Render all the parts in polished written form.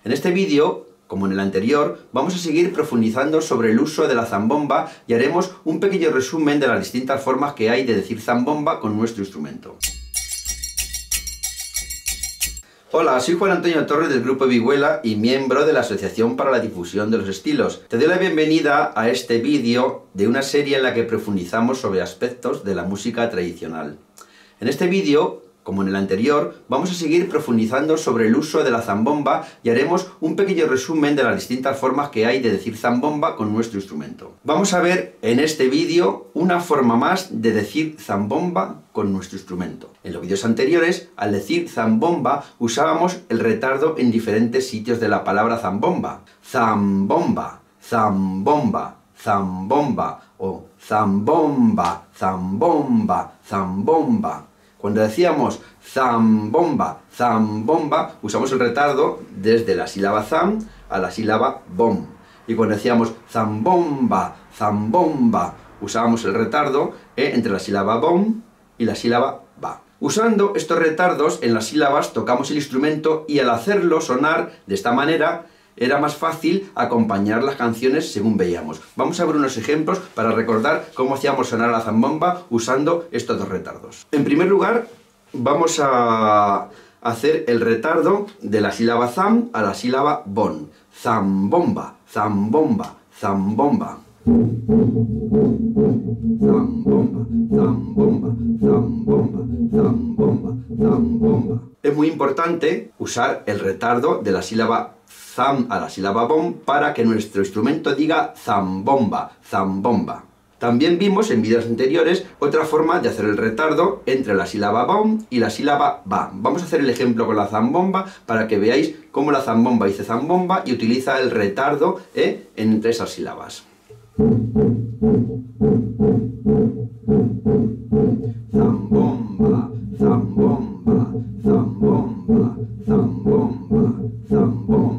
En este vídeo, como en el anterior, vamos a seguir profundizando sobre el uso de la zambomba y haremos un pequeño resumen de las distintas formas que hay de decir zambomba con nuestro instrumento. Hola, soy Juan Antonio Torres del Grupo Vihuela y miembro de la Asociación para la Difusión de los Estilos. Te doy la bienvenida a este vídeo de una serie en la que profundizamos sobre aspectos de la música tradicional. En este vídeo, como en el anterior, vamos a seguir profundizando sobre el uso de la zambomba y haremos un pequeño resumen de las distintas formas que hay de decir zambomba con nuestro instrumento. Vamos a ver en este vídeo una forma más de decir zambomba con nuestro instrumento. En los vídeos anteriores, al decir zambomba, usábamos el retardo en diferentes sitios de la palabra zambomba. Zambomba, zambomba, zambomba o zambomba, zambomba, zambomba. Cuando decíamos zambomba, zambomba, usamos el retardo desde la sílaba zam a la sílaba bom. Y cuando decíamos zambomba, zambomba, usábamos el retardo entre la sílaba bom y la sílaba ba. Usando estos retardos en las sílabas tocamos el instrumento y al hacerlo sonar de esta manera era más fácil acompañar las canciones según veíamos. Vamos a ver unos ejemplos para recordar cómo hacíamos sonar la zambomba usando estos dos retardos. En primer lugar, vamos a hacer el retardo de la sílaba zam a la sílaba bon. Zambomba, zambomba, zambomba. Zambomba, zambomba, zambomba, zambomba, zambomba. Es muy importante usar el retardo de la sílaba zam a la sílaba bom para que nuestro instrumento diga zambomba, zambomba. También vimos en vídeos anteriores otra forma de hacer el retardo entre la sílaba bom y la sílaba ba. Vamos a hacer el ejemplo con la zambomba para que veáis cómo la zambomba dice zambomba y utiliza el retardo entre esas sílabas. Zambomba, zambomba, zambomba, zambomba, zambomba.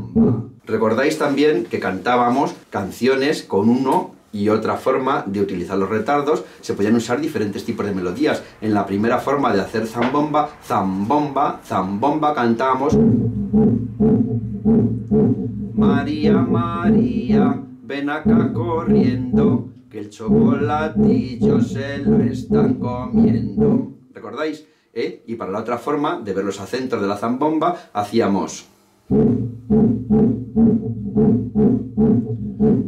Recordáis también que cantábamos canciones con uno y otra forma de utilizar los retardos. Se podían usar diferentes tipos de melodías. En la primera forma de hacer zambomba, zambomba, zambomba, cantábamos María, María, ven acá corriendo, que el chocolatillo se lo están comiendo. ¿Recordáis? Y para la otra forma de ver los acentos de la zambomba, hacíamos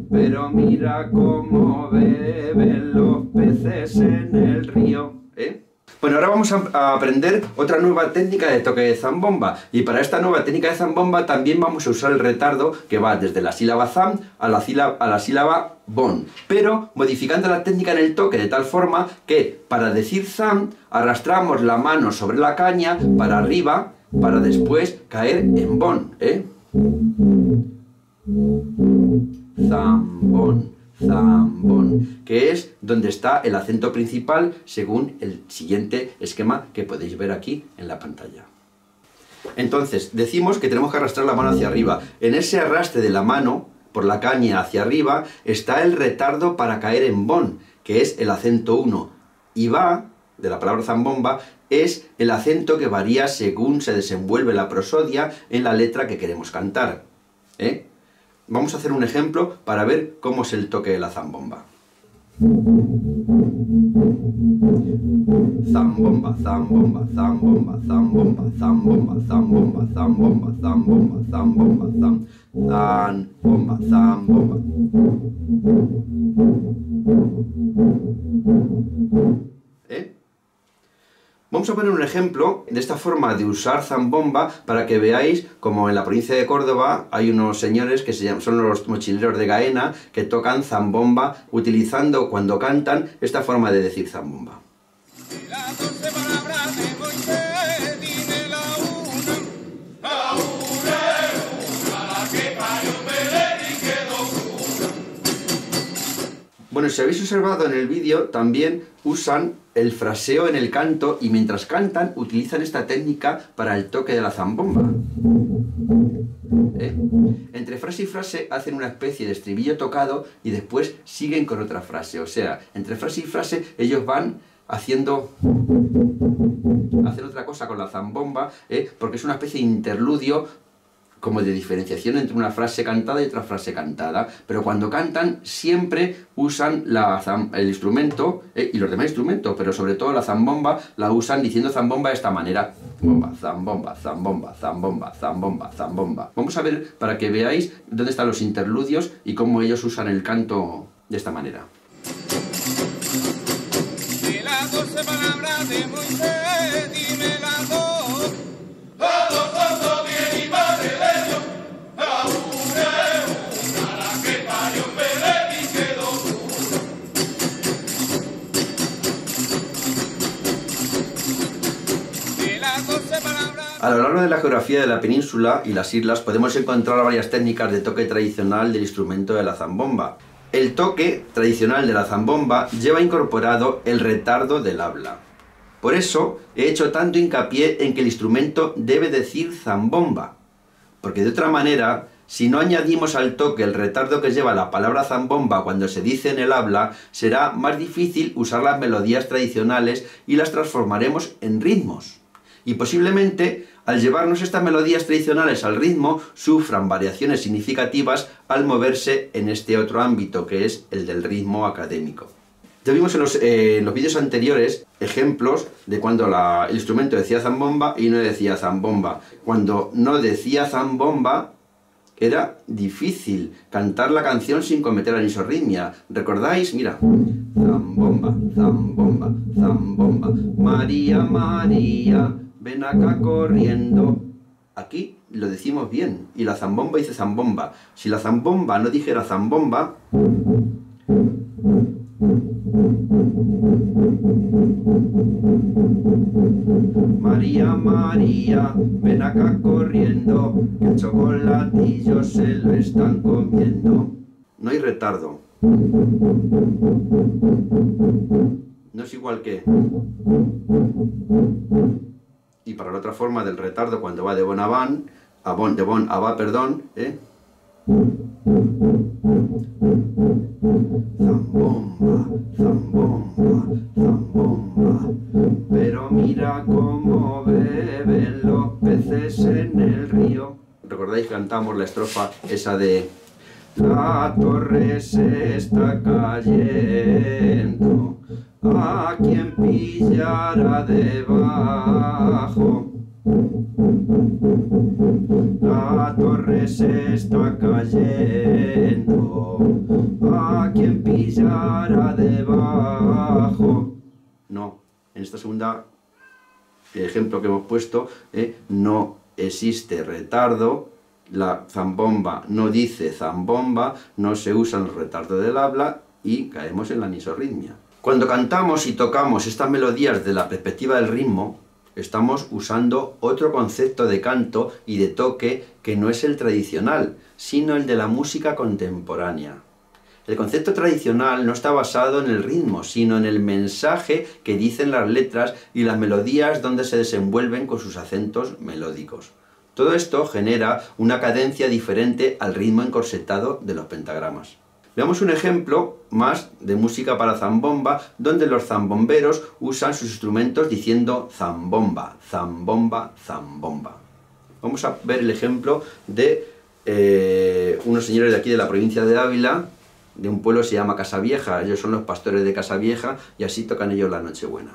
pero mira cómo beben los peces en el río. Bueno, ahora vamos a aprender otra nueva técnica de toque de zambomba. Y para esta nueva técnica de zambomba también vamos a usar el retardo que va desde la sílaba zam a la sílaba bon. Pero modificando la técnica en el toque de tal forma que para decir zam arrastramos la mano sobre la caña para arriba para después caer en bon. Zambón, zambón, que es donde está el acento principal según el siguiente esquema que podéis ver aquí en la pantalla. Entonces, decimos que tenemos que arrastrar la mano hacia arriba. En ese arrastre de la mano por la caña hacia arriba está el retardo para caer en bon, que es el acento 1. Y va, de la palabra zambomba, es el acento que varía según se desenvuelve la prosodia en la letra que queremos cantar. Vamos a hacer un ejemplo para ver cómo es el toque de la zambomba. Zambomba, zambomba, zambomba, zambomba, zambomba, zambomba, zambomba, zambomba, zambomba, zambomba, zambomba. Vamos a poner un ejemplo de esta forma de usar zambomba para que veáis como en la provincia de Córdoba hay unos señores que son los mochileros de Gaena que tocan zambomba utilizando cuando cantan esta forma de decir zambomba. Bueno, si habéis observado en el vídeo, también usan el fraseo en el canto y mientras cantan utilizan esta técnica para el toque de la zambomba. Entre frase y frase hacen una especie de estribillo tocado y después siguen con otra frase. O sea, entre frase y frase ellos van haciendo otra cosa con la zambomba, porque es una especie de interludio como de diferenciación entre una frase cantada y otra frase cantada, pero cuando cantan siempre usan el instrumento y los demás instrumentos, pero sobre todo la zambomba la usan diciendo zambomba de esta manera: bomba, zambomba, zambomba, zambomba, zambomba, zambomba. Vamos a ver para que veáis dónde están los interludios y cómo ellos usan el canto de esta manera. De las 12 palabras de Moisés, dime las dos. A lo largo de la geografía de la península y las islas podemos encontrar varias técnicas de toque tradicional del instrumento de la zambomba. El toque tradicional de la zambomba lleva incorporado el retardo del habla. Por eso he hecho tanto hincapié en que el instrumento debe decir zambomba, porque de otra manera, si no añadimos al toque el retardo que lleva la palabra zambomba cuando se dice en el habla, será más difícil usar las melodías tradicionales y las transformaremos en ritmos. Y posiblemente, al llevarnos estas melodías tradicionales al ritmo, sufran variaciones significativas al moverse en este otro ámbito, que es el del ritmo académico. Ya vimos en los vídeos anteriores ejemplos de cuando el instrumento decía zambomba y no decía zambomba. Cuando no decía zambomba, era difícil cantar la canción sin cometer anisorritmia. ¿Recordáis? Mira. Zambomba, zambomba, zambomba. María, María, ven acá corriendo. Aquí lo decimos bien. Y la zambomba dice zambomba. Si la zambomba no dijera zambomba... María, María, ven acá corriendo, que el chocolatillo se lo están comiendo. No hay retardo. No es igual que... Y para la otra forma del retardo, cuando va de bon a van, de bon a va, perdón, Zambomba, zambomba, zambomba, pero mira cómo beben los peces en el río. ¿Recordáis que cantamos la estrofa esa de la torre se está cayendo, a quien pillará debajo? La torre se está cayendo, ¿a quién pillará debajo? No, en esta segunda ejemplo que hemos puesto, no existe retardo, la zambomba no dice zambomba, no se usa el retardo del habla y caemos en la anisorritmia. Cuando cantamos y tocamos estas melodías de la perspectiva del ritmo, estamos usando otro concepto de canto y de toque que no es el tradicional, sino el de la música contemporánea. El concepto tradicional no está basado en el ritmo, sino en el mensaje que dicen las letras y las melodías donde se desenvuelven con sus acentos melódicos. Todo esto genera una cadencia diferente al ritmo encorsetado de los pentagramas. Veamos un ejemplo más de música para zambomba, donde los zambomberos usan sus instrumentos diciendo zambomba, zambomba, zambomba. Vamos a ver el ejemplo de unos señores de aquí de la provincia de Ávila, de un pueblo que se llama Casavieja. Ellos son los pastores de Casavieja y así tocan ellos la Nochebuena.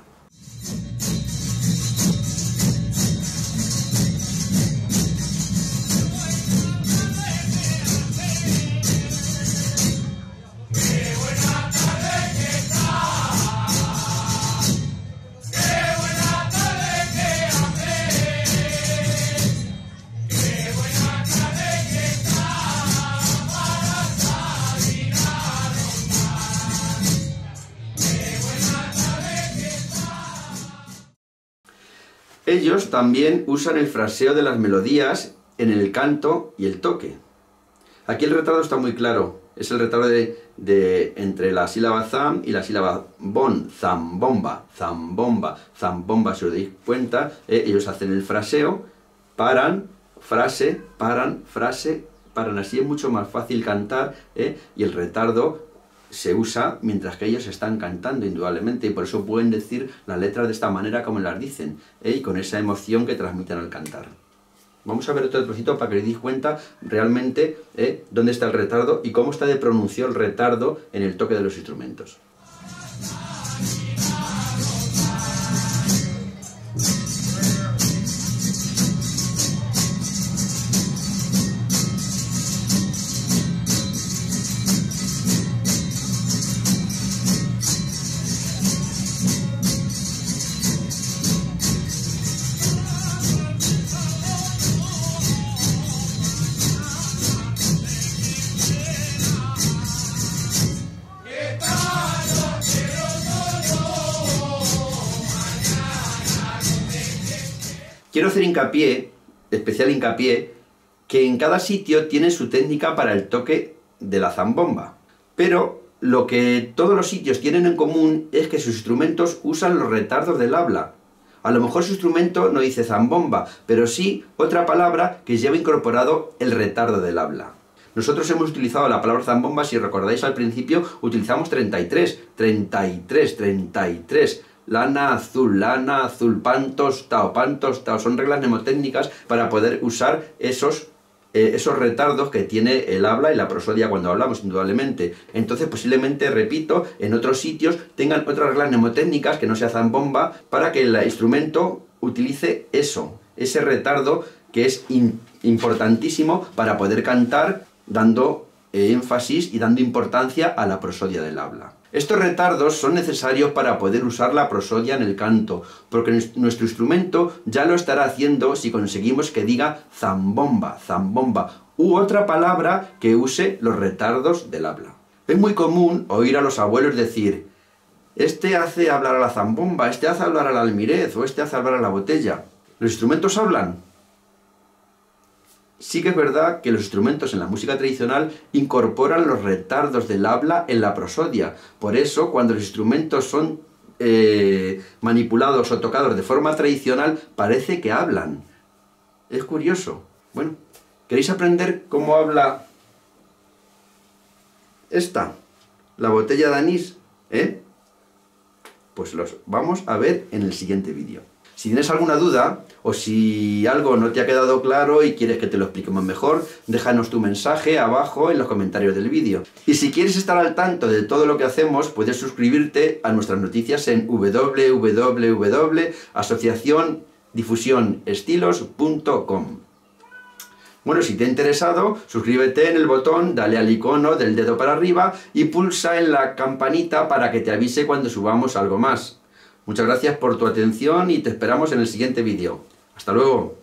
Ellos también usan el fraseo de las melodías en el canto y el toque. Aquí el retardo está muy claro. Es el retardo entre la sílaba zam y la sílaba bon. Zambomba, zambomba, zambomba. Si os dais cuenta, ellos hacen el fraseo, paran, frase, paran, frase, paran. Así es mucho más fácil cantar, y el retardo se usa mientras que ellos están cantando, indudablemente, y por eso pueden decir las letras de esta manera como las dicen, y con esa emoción que transmiten al cantar. Vamos a ver otro trocito para que os deis cuenta realmente dónde está el retardo y cómo está de pronunciado el retardo en el toque de los instrumentos. Quiero hacer hincapié, especial hincapié, que en cada sitio tiene su técnica para el toque de la zambomba. Pero lo que todos los sitios tienen en común es que sus instrumentos usan los retardos del habla. A lo mejor su instrumento no dice zambomba, pero sí otra palabra que lleva incorporado el retardo del habla. Nosotros hemos utilizado la palabra zambomba, si recordáis al principio, utilizamos 33, 33, 33. Lana azul, pan tostado, son reglas mnemotécnicas para poder usar esos retardos que tiene el habla y la prosodia cuando hablamos, indudablemente. Entonces, posiblemente, repito, en otros sitios tengan otras reglas mnemotécnicas que no sea zambomba para que el instrumento utilice ese retardo que es importantísimo para poder cantar dando énfasis y dando importancia a la prosodia del habla. Estos retardos son necesarios para poder usar la prosodia en el canto, porque nuestro instrumento ya lo estará haciendo si conseguimos que diga zambomba, u otra palabra que use los retardos del habla. Es muy común oír a los abuelos decir: este hace hablar a la zambomba, este hace hablar al almirez, o este hace hablar a la botella. ¿Los instrumentos hablan? Sí que es verdad que los instrumentos en la música tradicional incorporan los retardos del habla en la prosodia. Por eso, cuando los instrumentos son manipulados o tocados de forma tradicional, parece que hablan. Es curioso. Bueno, ¿queréis aprender cómo habla esta? La botella de anís, Pues los vamos a ver en el siguiente vídeo. Si tienes alguna duda, o si algo no te ha quedado claro y quieres que te lo expliquemos mejor, déjanos tu mensaje abajo en los comentarios del vídeo. Y si quieres estar al tanto de todo lo que hacemos, puedes suscribirte a nuestras noticias en www.asociaciondifusionestilos.com. Bueno, si te ha interesado, suscríbete en el botón, dale al icono del dedo para arriba y pulsa en la campanita para que te avise cuando subamos algo más. Muchas gracias por tu atención y te esperamos en el siguiente vídeo. ¡Hasta luego!